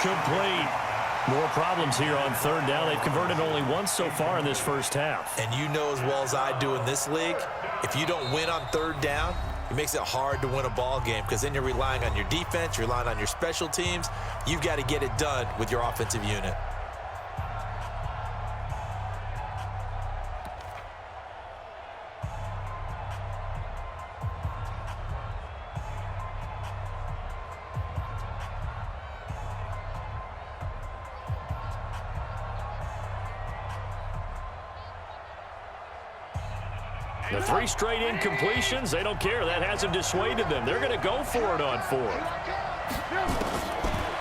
Complete. More problems here on third down. They've converted only once so far in this first half. And you know as well as I do in this league, if you don't win on third down, it makes it hard to win a ball game because then you're relying on your defense, you're relying on your special teams. You've got to get it done with your offensive unit. The 3 straight incompletions, they don't care. That hasn't dissuaded them. They're going to go for it on 4th.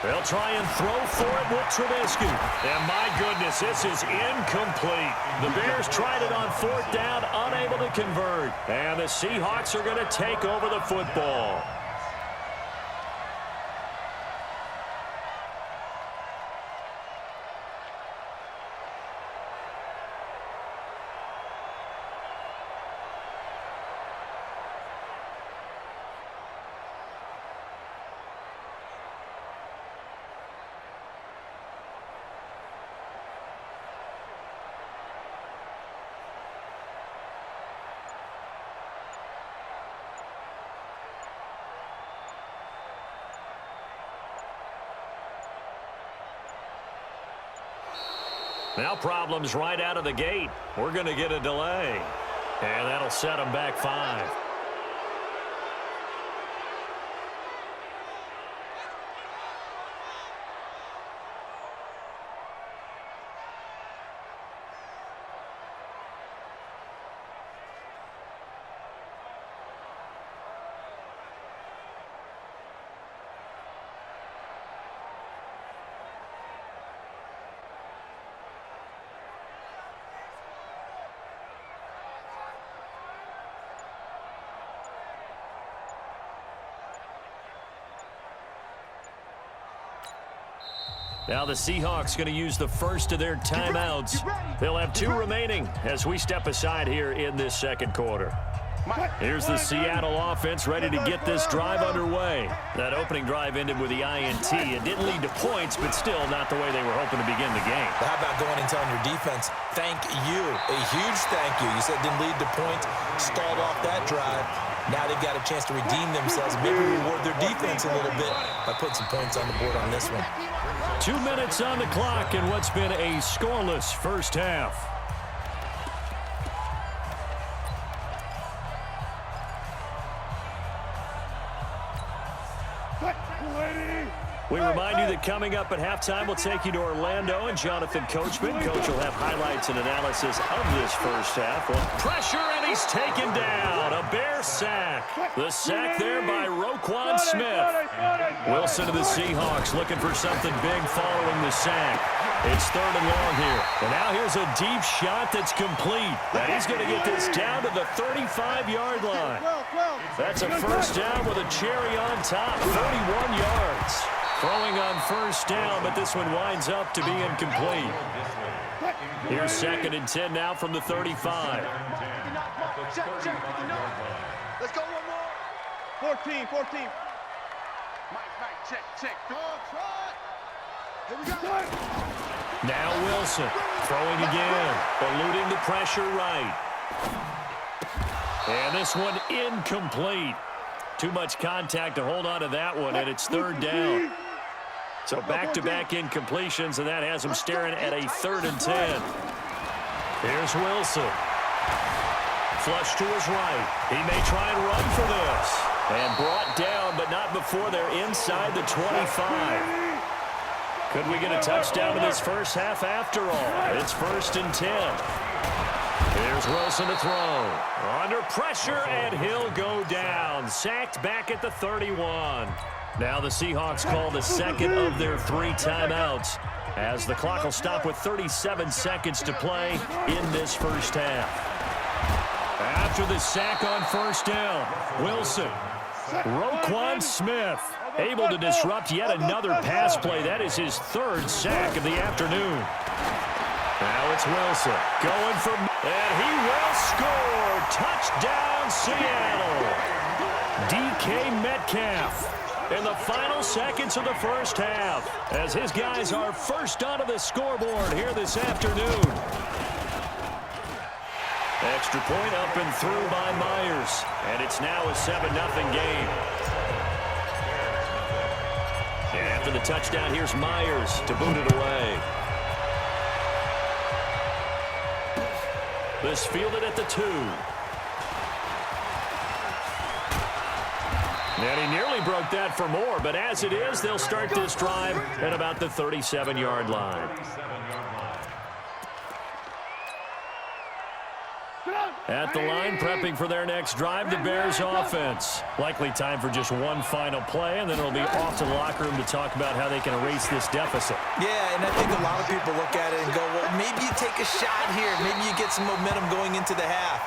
They'll try and throw for it with Trubisky. And my goodness, this is incomplete. The Bears tried it on 4th down, unable to convert. And the Seahawks are going to take over the football. Now problems right out of the gate. We're going to get a delay. And that'll set them back 5. Now the Seahawks going to use the first of their timeouts. They'll have 2 remaining as we step aside here in this second quarter. Here's the Seattle offense ready to get this drive underway. That opening drive ended with the INT. It didn't lead to points, but still not the way they were hoping to begin the game. How about going and telling your defense, thank you, a huge thank you. You said it didn't lead to points, stalled off that drive. Now they've got a chance to redeem themselves, maybe reward their defense a little bit by putting some points on the board on this one. 2 minutes on the clock in what's been a scoreless first half. We remind you that coming up at halftime, we'll take you to Orlando and Jonathan Coachman. Coach will have highlights and analysis of this first half. Pressure, and he's taken down. A Bear sack. The sack there by Roquan Smith. Wilson of the Seahawks looking for something big following the sack. It's 3rd and long here. And now here's a deep shot that's complete. And he's going to get this down to the 35-yard line. That's a first down with a cherry on top, 31 yards. Throwing on first down, but this one winds up to be incomplete. Here's 2nd and 10 now from the 35. Check. Let's go one more. 14. Mike, check. Here we go. Now Wilson throwing again, eluding the pressure right. And this one incomplete. Too much contact to hold on to that one, and it's 3rd down. So back-to-back incompletions, and that has him staring at a 3rd and 10. Here's Wilson. Flush to his right. He may try and run for this. And brought down, but not before they're inside the 25. Could we get a touchdown in this first half after all? It's 1st and 10. Here's Wilson to throw. Under pressure, and he'll go down. Sacked back at the 31. Now the Seahawks call the second of their 3 timeouts, as the clock will stop with 37 seconds to play in this first half. After the sack on first down, Wilson. Roquan Smith able to disrupt yet another pass play. That is his 3rd sack of the afternoon. Now it's Wilson going for, and he will score. Touchdown, Seattle. DK Metcalf in the final seconds of the first half as his guys are first onto the scoreboard here this afternoon. Extra point up and through by Myers, and it's now a 7-0 game. And after the touchdown, here's Myers to boot it away. This fielded at the 2. And he nearly broke that for more, but as it is, they'll start this drive at about the 37-yard line. At the line, prepping for their next drive, the Bears offense. Likely time for just one final play, and then it'll be off to the locker room to talk about how they can erase this deficit. Yeah, and I think a lot of people look at it and go, well, maybe you take a shot here. Maybe you get some momentum going into the half.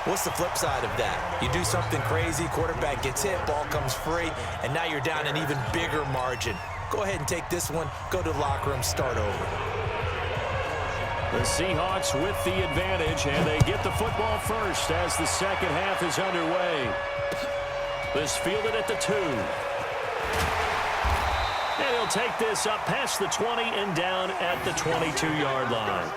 What's the flip side of that? You do something crazy, quarterback gets hit, ball comes free, and now you're down an even bigger margin. Go ahead and take this one, go to the locker room, start over. The Seahawks with the advantage, and they get the football first as the second half is underway. This fielded at the 2. And he'll take this up past the 20 and down at the 22-yard line.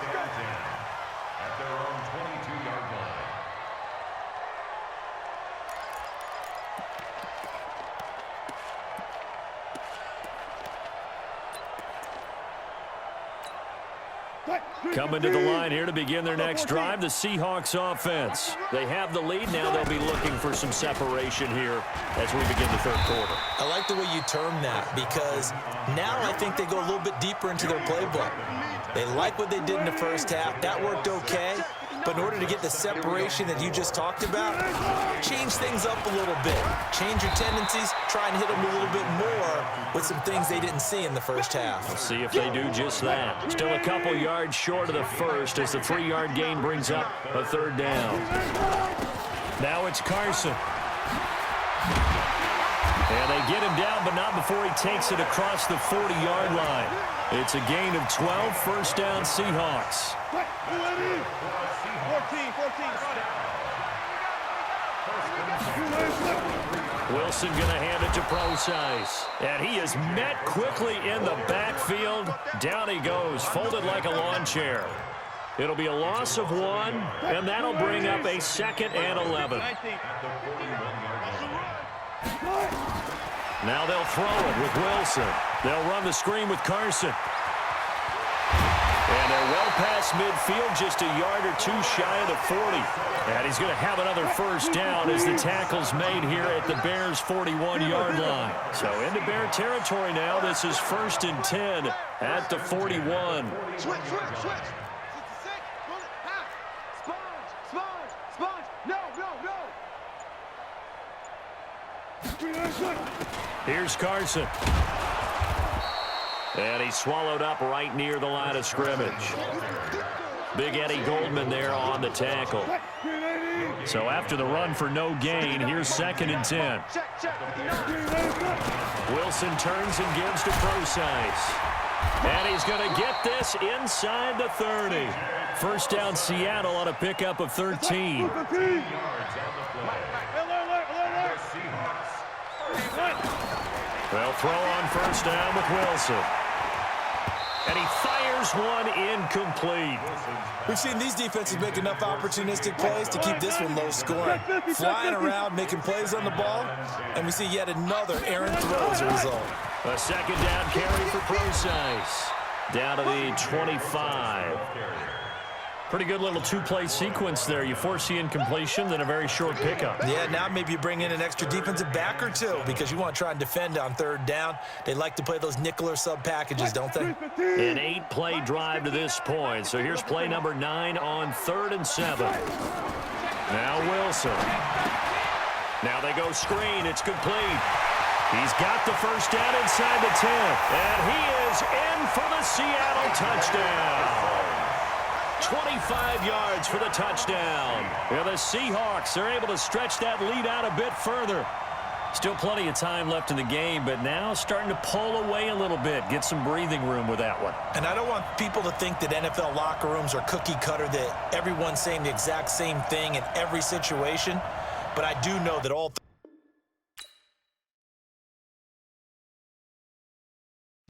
Coming to the line here to begin their next drive, the Seahawks offense. They have the lead. Now they'll be looking for some separation here as we begin the third quarter. I like the way you term that because now I think they go a little bit deeper into their playbook. They like what they did in the first half. That worked okay. But in order to get the separation that you just talked about, change things up a little bit. Change your tendencies, try and hit them a little bit more with some things they didn't see in the first half. We'll see if they do just that. Still a couple yards short of the first as the 3-yard gain brings up a third down. Now it's Carson. And they get him down, but not before he takes it across the 40-yard line. It's a gain of 12, first down Seahawks. 14. Wilson going to hand it to Procise. And he is met quickly in the backfield. Down he goes, folded like a lawn chair. It'll be a loss of 1, and that'll bring up a 2nd and 11. Now they'll throw it with Wilson. They'll run the screen with Carson. And they're well past midfield, just a yard or 2 shy of the 40. And he's going to have another first down as the tackle's made here at the Bears' 41-yard line. So into Bear territory now. This is 1st and 10 at the 41. Switch. 66. Sponge. No. Here's Carson. And he's swallowed up right near the line of scrimmage. Big Eddie Goldman there on the tackle. So after the run for no gain, here's 2nd and 10. Wilson turns and gives to Procise. And he's going to get this inside the 30. First down Seattle on a pickup of 13. They'll throw on first down with Wilson. And he fires one incomplete. We've seen these defenses make enough opportunistic plays to keep this one low scoring. Flying around, making plays on the ball, and we see yet another errant throw as a result. A 2nd down carry for Procise. Down to the 25. Pretty good little 2-play sequence there. You force the incompletion, then a very short pickup. Yeah, now maybe you bring in an extra defensive back or 2 because you want to try and defend on 3rd down. They like to play those nickel or sub packages, don't they? An 8-play drive to this point. So here's play number 9 on 3rd and 7. Now Wilson. Now they go screen. It's complete. He's got the first down inside the 10. And he is in for the Seattle touchdown. 25 yards for the touchdown. And the Seahawks are able to stretch that lead out a bit further. Still plenty of time left in the game, but now starting to pull away a little bit. Get some breathing room with that one. And I don't want people to think that NFL locker rooms are cookie cutter, that everyone's saying the exact same thing in every situation. But I do know that all